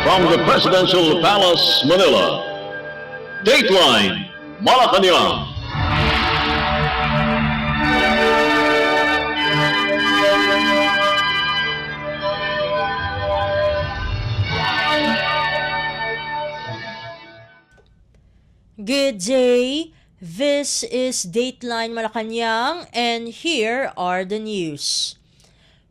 From the Presidential Palace, Manila, Dateline Malacañang. Good day, this is Dateline Malacañang and here are the news.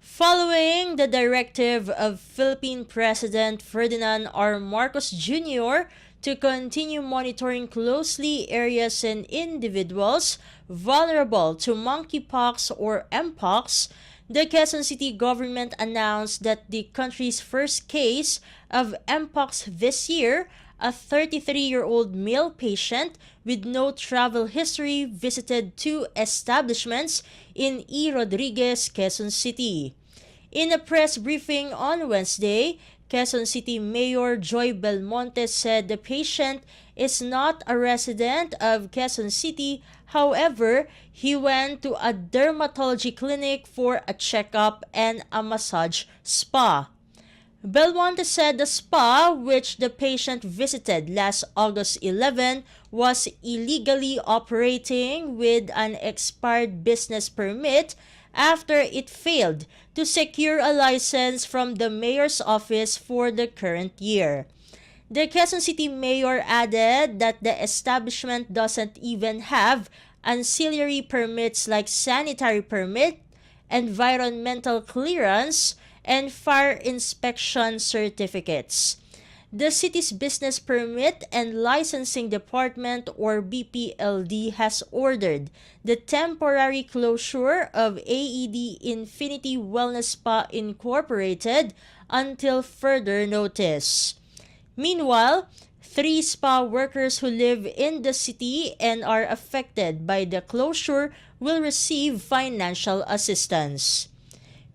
Following the directive of Philippine President Ferdinand R. Marcos Jr. to continue monitoring closely areas and individuals vulnerable to monkeypox or mpox, the Quezon City government announced that the country's first case of mpox this year, a 33-year-old male patient with no travel history, visited two establishments in E. Rodriguez, Quezon City. In a press briefing on Wednesday, Quezon City Mayor Joy Belmonte said the patient is not a resident of Quezon City. However, he went to a dermatology clinic for a checkup and a massage spa. Belmonte said the spa, which the patient visited last August 11, was illegally operating with an expired business permit after it failed to secure a license from the mayor's office for the current year. The Quezon City mayor added that the establishment doesn't even have ancillary permits like sanitary permit, environmental clearance, and fire inspection certificates. The city's Business Permit and Licensing Department or BPLD has ordered the temporary closure of AED Infinity Wellness Spa Incorporated until further notice. Meanwhile, 3 spa workers who live in the city and are affected by the closure will receive financial assistance.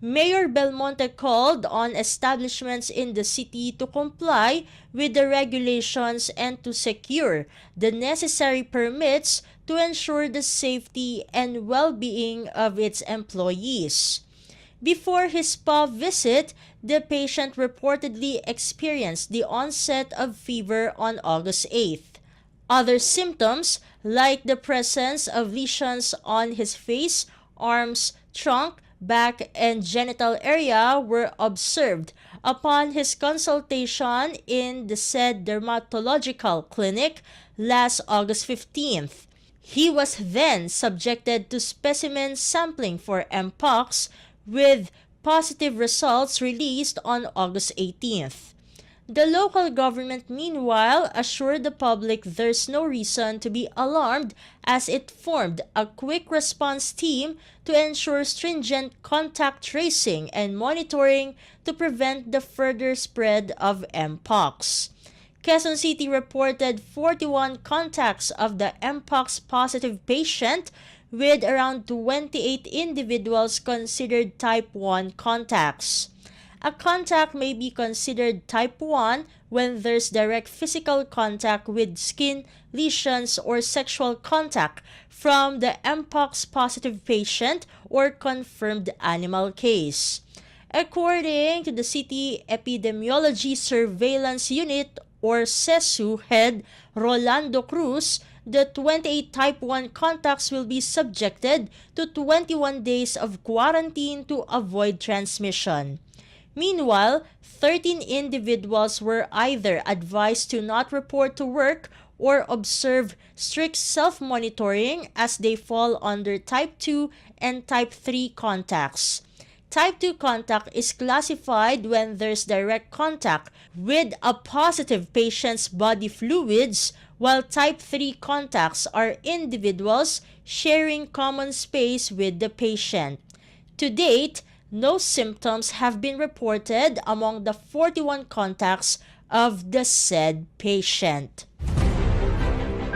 Mayor Belmonte called on establishments in the city to comply with the regulations and to secure the necessary permits to ensure the safety and well-being of its employees. Before his spa visit, the patient reportedly experienced the onset of fever on August 8th. Other symptoms, like the presence of lesions on his face, arms, trunk, back, and genital area were observed upon his consultation in the said dermatological clinic last August 15th. He was then subjected to specimen sampling for mpox with positive results released on August 18th. The local government, meanwhile, assured the public there's no reason to be alarmed as it formed a quick response team to ensure stringent contact tracing and monitoring to prevent the further spread of mpox. Quezon City reported 41 contacts of the mpox positive patient, with around 28 individuals considered type 1 contacts. A contact may be considered type 1 when there's direct physical contact with skin lesions or sexual contact from the mpox positive patient or confirmed animal case. According to the City Epidemiology Surveillance Unit or CESU head Rolando Cruz, the 28 type 1 contacts will be subjected to 21 days of quarantine to avoid transmission. Meanwhile, 13 individuals were either advised to not report to work or observe strict self-monitoring as they fall under Type 2 and Type 3 contacts. Type 2 contact is classified when there's direct contact with a positive patient's body fluids, while Type 3 contacts are individuals sharing common space with the patient. To date, no symptoms have been reported among the 41 contacts of the said patient.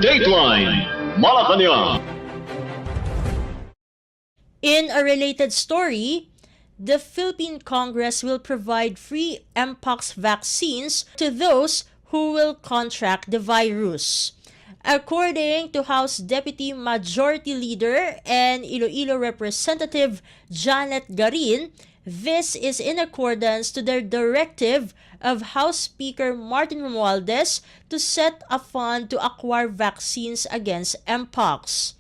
Dateline Malacañang. In a related story, the Philippine Congress will provide free mpox vaccines to those who will contract the virus. According to House Deputy Majority Leader and Iloilo Representative Janet Garin, This is in accordance to the directive of House Speaker Martin Romualdez to set a fund to acquire vaccines against Mpox.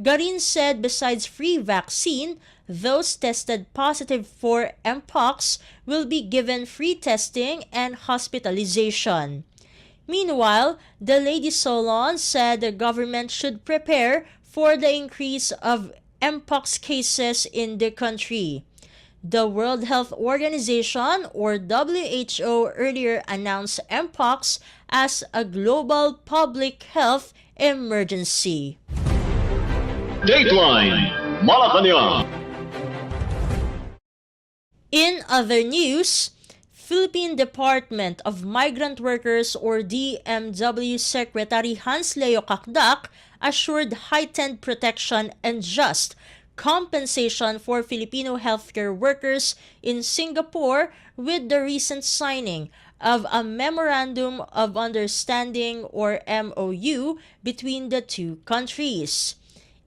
Garin said besides free vaccine, those tested positive for Mpox will be given free testing and hospitalization. Meanwhile, the Lady Solon said the government should prepare for the increase of Mpox cases in the country. The World Health Organization or WHO earlier announced Mpox as a global public health emergency. Dateline Malacañang. In other news, Philippine Department of Migrant Workers or DMW Secretary Hans Leo Cacdac assured heightened protection and just compensation for Filipino healthcare workers in Singapore with the recent signing of a Memorandum of Understanding or MOU between the two countries.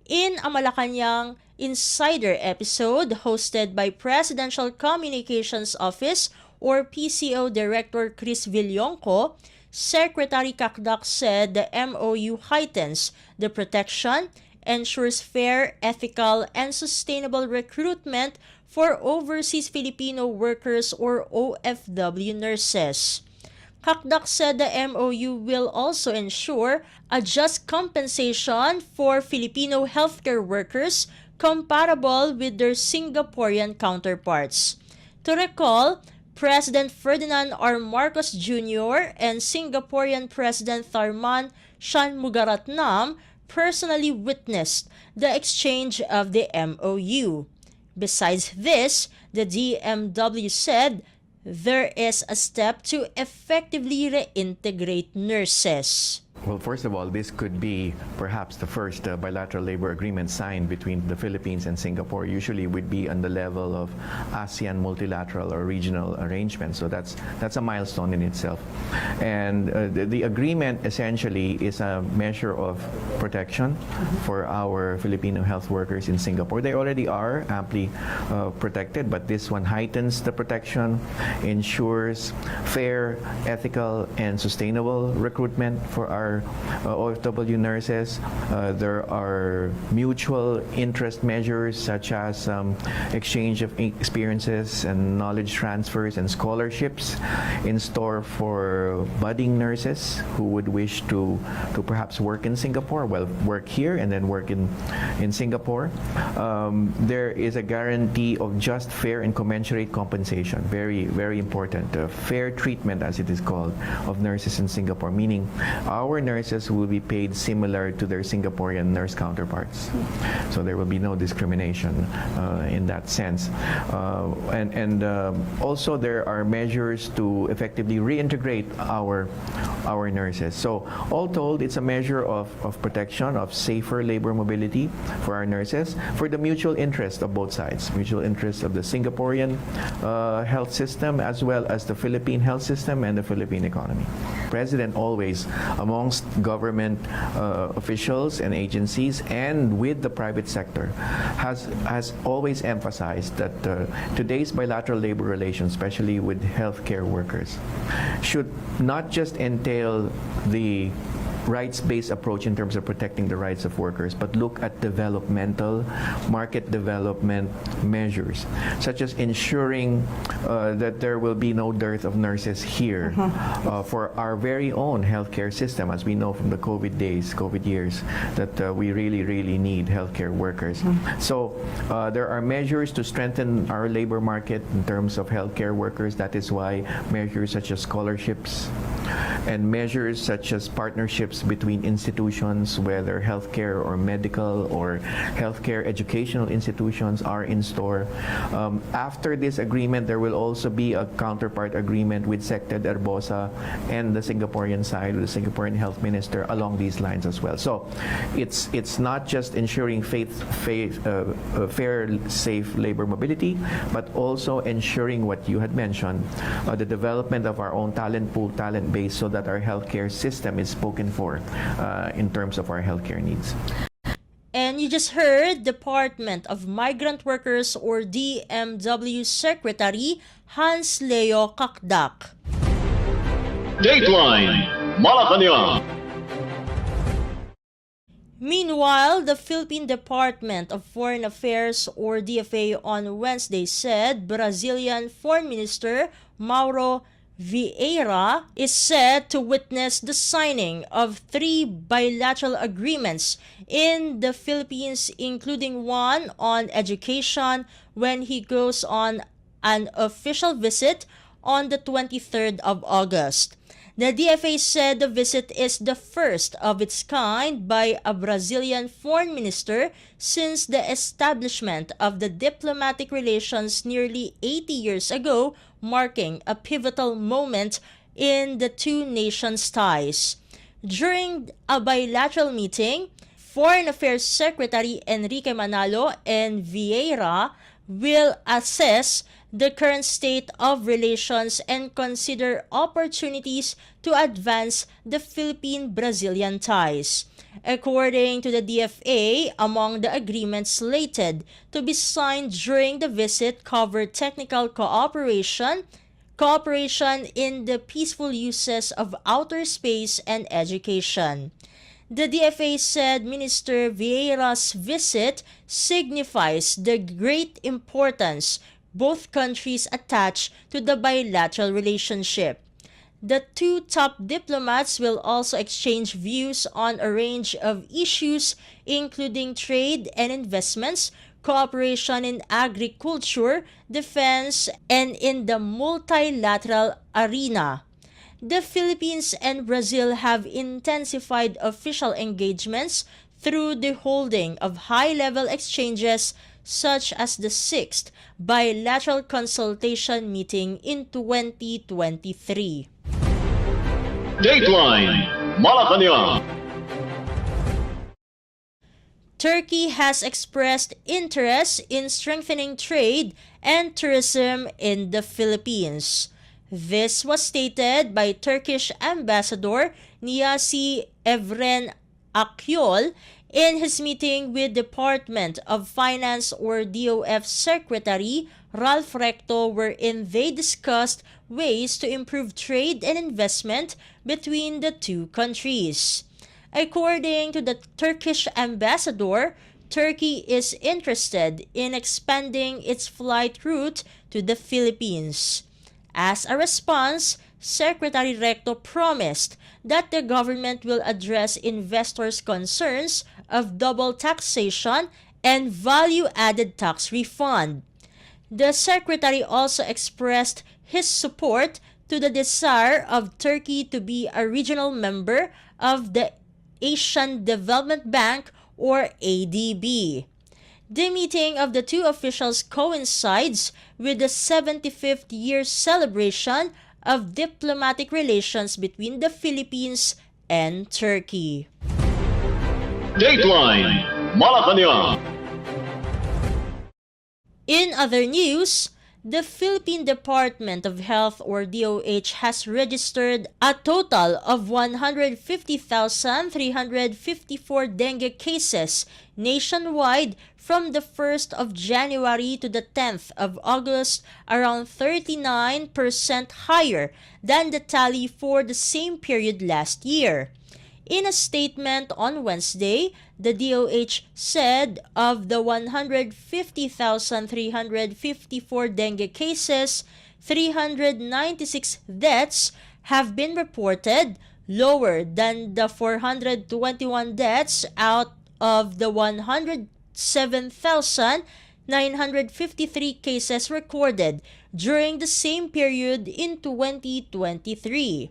In a Malacañang Insider episode hosted by Presidential Communications Office or PCO Director Chris Villonco, Secretary Cacdac said the MOU heightens the protection, ensures fair, ethical, and sustainable recruitment for overseas Filipino workers or OFW nurses. Cacdac said the MOU will also ensure a just compensation for Filipino healthcare workers comparable with their Singaporean counterparts. To recall, President Ferdinand R. Marcos Jr. and Singaporean President Tharman Shanmugaratnam personally witnessed the exchange of the MOU. Besides this, the DMW said there is a step to effectively reintegrate nurses. Well, first of all, this could be perhaps the first bilateral labor agreement signed between the Philippines and Singapore. Usually would be on the level of ASEAN multilateral or regional arrangements. So that's a milestone in itself. And the agreement essentially is a measure of protection for our Filipino health workers in Singapore. They already are amply protected, but this one heightens the protection, ensures fair, ethical, and sustainable recruitment for our OFW nurses. There are mutual interest measures such as exchange of experiences and knowledge transfers and scholarships in store for budding nurses who would wish to perhaps work in Singapore, well, work here and then work in Singapore. There is a guarantee of just, fair, and commensurate compensation. Very, very important. Fair treatment, as it is called, of nurses in Singapore, meaning our nurses will be paid similar to their Singaporean nurse counterparts. So there will be no discrimination in that sense. Also there are measures to effectively reintegrate our nurses. So all told, it's a measure of protection, of safer labor mobility for our nurses, for the mutual interest of both sides, mutual interest of the Singaporean health system as well as the Philippine health system and the Philippine economy. President always, amongst government officials and agencies and with the private sector, has always emphasized that today's bilateral labor relations, especially with healthcare workers, should not just entail the rights-based approach in terms of protecting the rights of workers, but look at developmental, market development measures, such as ensuring that there will be no dearth of nurses here for our very own healthcare system, as we know from the COVID days, COVID years, that we really, really need healthcare workers. So there are measures to strengthen our labor market in terms of healthcare workers. That is why measures such as scholarships and measures such as partnerships between institutions, whether healthcare or medical or healthcare educational institutions, are in store. After this agreement, there will also be a counterpart agreement with Sected Herbosa and the Singaporean side, with the Singaporean health minister, along these lines as well. So it's not just ensuring fair, safe labor mobility, but also ensuring what you had mentioned, the development of our own talent pool, talent base, so that our healthcare system is spoken for in terms of our healthcare needs. And And you just heard Department of Migrant Workers or DMW Secretary Hans Leo Kakdak. Dateline Malacañang. Meanwhile, the Philippine Department of Foreign Affairs or DFA on Wednesday said Brazilian Foreign Minister Mauro Vieira is set to witness the signing of 3 bilateral agreements in the Philippines, including one on education, when he goes on an official visit on the 23rd of August. The DFA said the visit is the first of its kind by a Brazilian foreign minister since the establishment of the diplomatic relations nearly 80 years ago, marking a pivotal moment in the two nations' ties. During a bilateral meeting, Foreign Affairs Secretary Enrique Manalo and Vieira will assess the current state of relations and consider opportunities to advance the Philippine-Brazilian ties. According to the DFA, among the agreements slated to be signed during the visit cover technical cooperation, cooperation in the peaceful uses of outer space, and education. The DFA said Minister Vieira's visit signifies the great importance both countries attach to the bilateral relationship. The two top diplomats will also exchange views on a range of issues, including trade and investments, cooperation in agriculture, defense, and in the multilateral arena. The Philippines and Brazil have intensified official engagements through the holding of high-level exchanges such as the 6th bilateral consultation meeting in 2023. Dateline Malacañang. Turkey has expressed interest in strengthening trade and tourism in the Philippines. This was stated by Turkish Ambassador Niyazi Evren Akyol in his meeting with Department of Finance or DOF Secretary Ralph Recto, wherein they discussed ways to improve trade and investment between the two countries. According to the Turkish ambassador, Turkey is interested in expanding its flight route to the Philippines. As a response, Secretary Recto promised that the government will address investors' concerns of double taxation and value-added tax refund. The Secretary also expressed his support to the desire of Turkey to be a regional member of the Asian Development Bank or ADB. The meeting of the two officials coincides with the 75th year celebration of diplomatic relations between the Philippines and Turkey. Dateline Malacañang. In other news, the Philippine Department of Health or DOH has registered a total of 150,354 dengue cases nationwide from the 1st of January to the 10th of August, around 39% higher than the tally for the same period last year. In a statement on Wednesday, the DOH said of the 150,354 dengue cases, 396 deaths have been reported, lower than the 421 deaths out of the 107,953 cases recorded during the same period in 2023.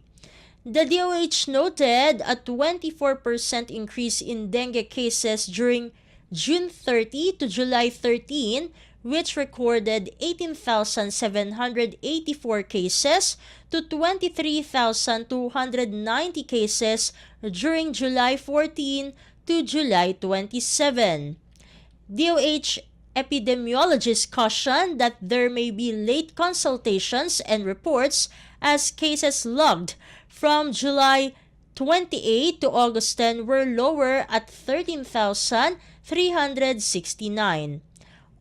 The DOH noted a 24% increase in dengue cases during June 30 to July 13, which recorded 18,784 cases to 23,290 cases during July 14 to July 27. DOH epidemiologists caution that there may be late consultations and reports as cases logged from July 28 to August 10 were lower at 13,000 369.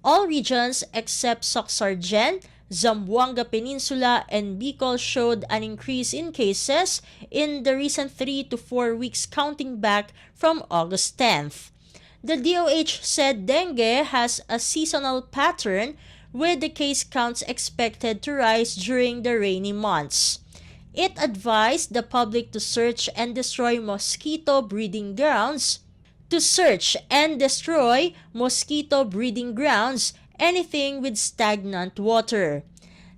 All regions except Soxargen, Zamboanga Peninsula, and Bicol showed an increase in cases in the recent 3 to 4 weeks counting back from August 10th. The DOH said dengue has a seasonal pattern with the case counts expected to rise during the rainy months. It advised the public to search and destroy mosquito breeding grounds, anything with stagnant water.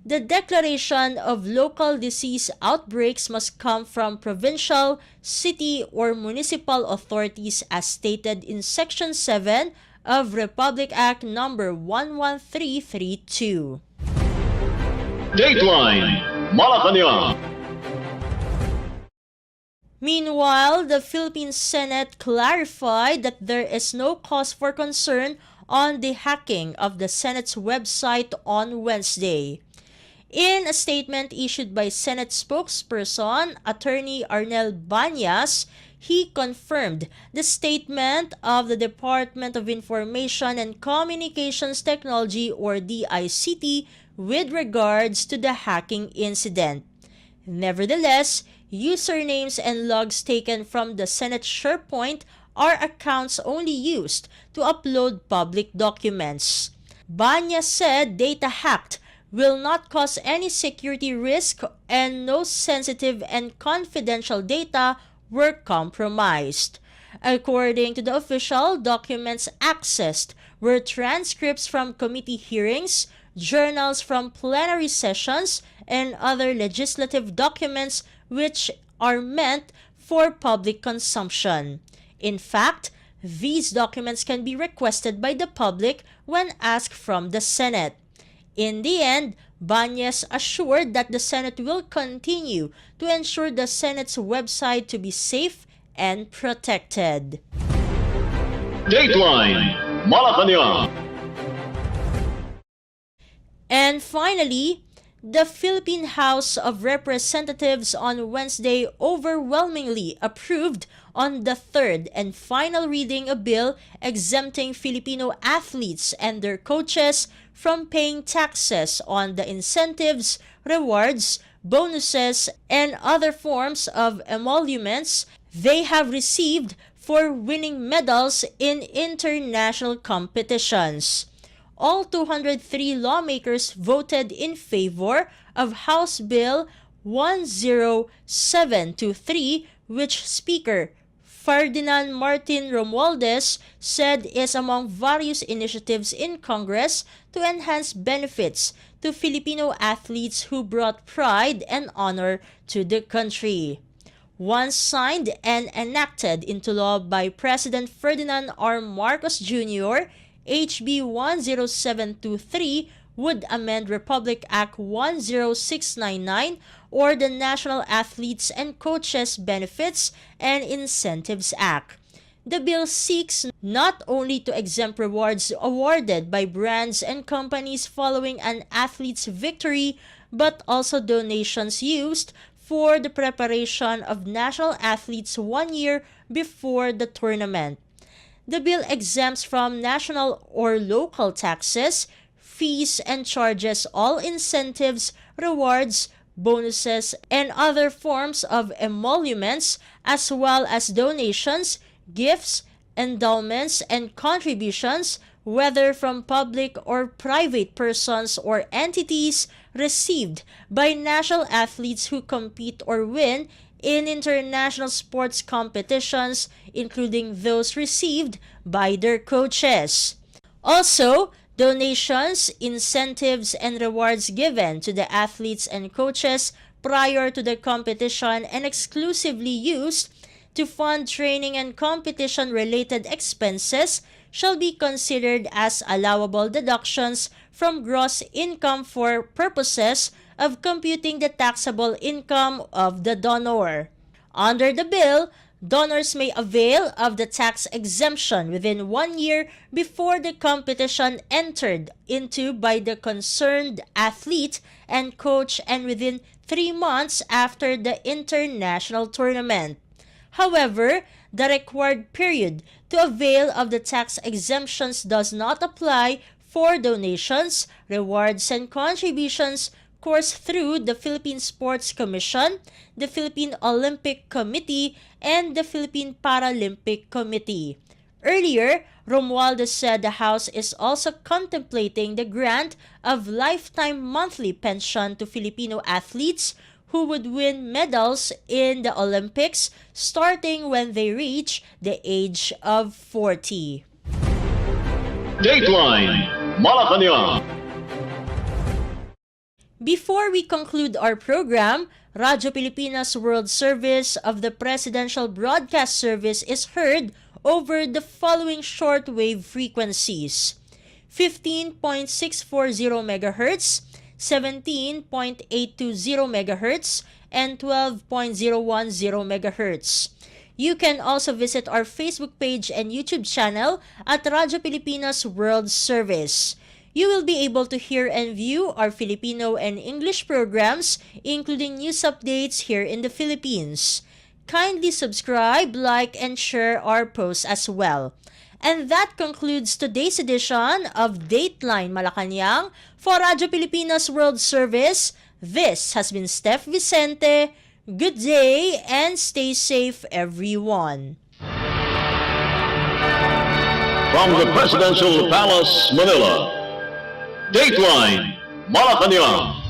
The declaration of local disease outbreaks must come from provincial, city, or municipal authorities as stated in Section 7 of Republic Act No. 11332. Dateline Malacañang. Meanwhile, the Philippine Senate clarified that there is no cause for concern on the hacking of the Senate's website on Wednesday. In a statement issued by Senate spokesperson Attorney Arnel Banyas, he confirmed the statement of the Department of Information and Communications Technology or DICT with regards to the hacking incident. Nevertheless, usernames and logs taken from the Senate SharePoint are accounts only used to upload public documents. Banya said data hacked will not cause any security risk and no sensitive and confidential data were compromised. According to the official, documents accessed were transcripts from committee hearings, journals from plenary sessions, and other legislative documents which are meant for public consumption. In fact, these documents can be requested by the public when asked from the Senate. In the end, Banyas assured that the Senate will continue to ensure the Senate's website to be safe and protected. Dateline Malacañang. And finally, the Philippine House of Representatives on Wednesday overwhelmingly approved on the third and final reading a bill exempting Filipino athletes and their coaches from paying taxes on the incentives, rewards, bonuses, and other forms of emoluments they have received for winning medals in international competitions. All 203 lawmakers voted in favor of House Bill 10723, which Speaker Ferdinand Martin Romualdez said is among various initiatives in Congress to enhance benefits to Filipino athletes who brought pride and honor to the country. Once signed and enacted into law by President Ferdinand R. Marcos Jr., HB 10723 would amend Republic Act 10699 or the National Athletes and Coaches Benefits and Incentives Act. The bill seeks not only to exempt rewards awarded by brands and companies following an athlete's victory, but also donations used for the preparation of national athletes 1 year before the tournament. The bill exempts from national or local taxes, fees, and charges all incentives, rewards, bonuses, and other forms of emoluments, as well as donations, gifts, endowments, and contributions, whether from public or private persons or entities, received by national athletes who compete or win in international sports competitions, including those received by their coaches. Also, donations, incentives, and rewards given to the athletes and coaches prior to the competition and exclusively used to fund training and competition-related expenses shall be considered as allowable deductions from gross income for purposes of computing the taxable income of the donor. Under the bill, donors may avail of the tax exemption within 1 year before the competition entered into by the concerned athlete and coach and within 3 months after the international tournament. However, the required period to to avail of the tax exemptions does not apply for donations, rewards, and contributions coursed through the Philippine Sports Commission, the Philippine Olympic Committee, and the Philippine Paralympic Committee. Earlier, Romualdez said the House is also contemplating the grant of lifetime monthly pension to Filipino athletes who would win medals in the Olympics starting when they reach the age of 40. Dateline Malacañang. Before we conclude our program, Radyo Pilipinas World Service of the Presidential Broadcast Service is heard over the following shortwave frequencies: 15.640 MHz, 17.820 MHz, and 12.010 MHz. You can also visit our Facebook page and YouTube channel at Radyo Pilipinas World Service. You will be able to hear and view our Filipino and English programs, including news updates here in the Philippines. Kindly subscribe, like, and share our posts as well. And that concludes today's edition of Dateline Malacañang for Radyo Pilipinas World Service. This has been Steph Vecente. Good day and stay safe, everyone. From the Presidential Palace, Manila, Dateline Malacañang.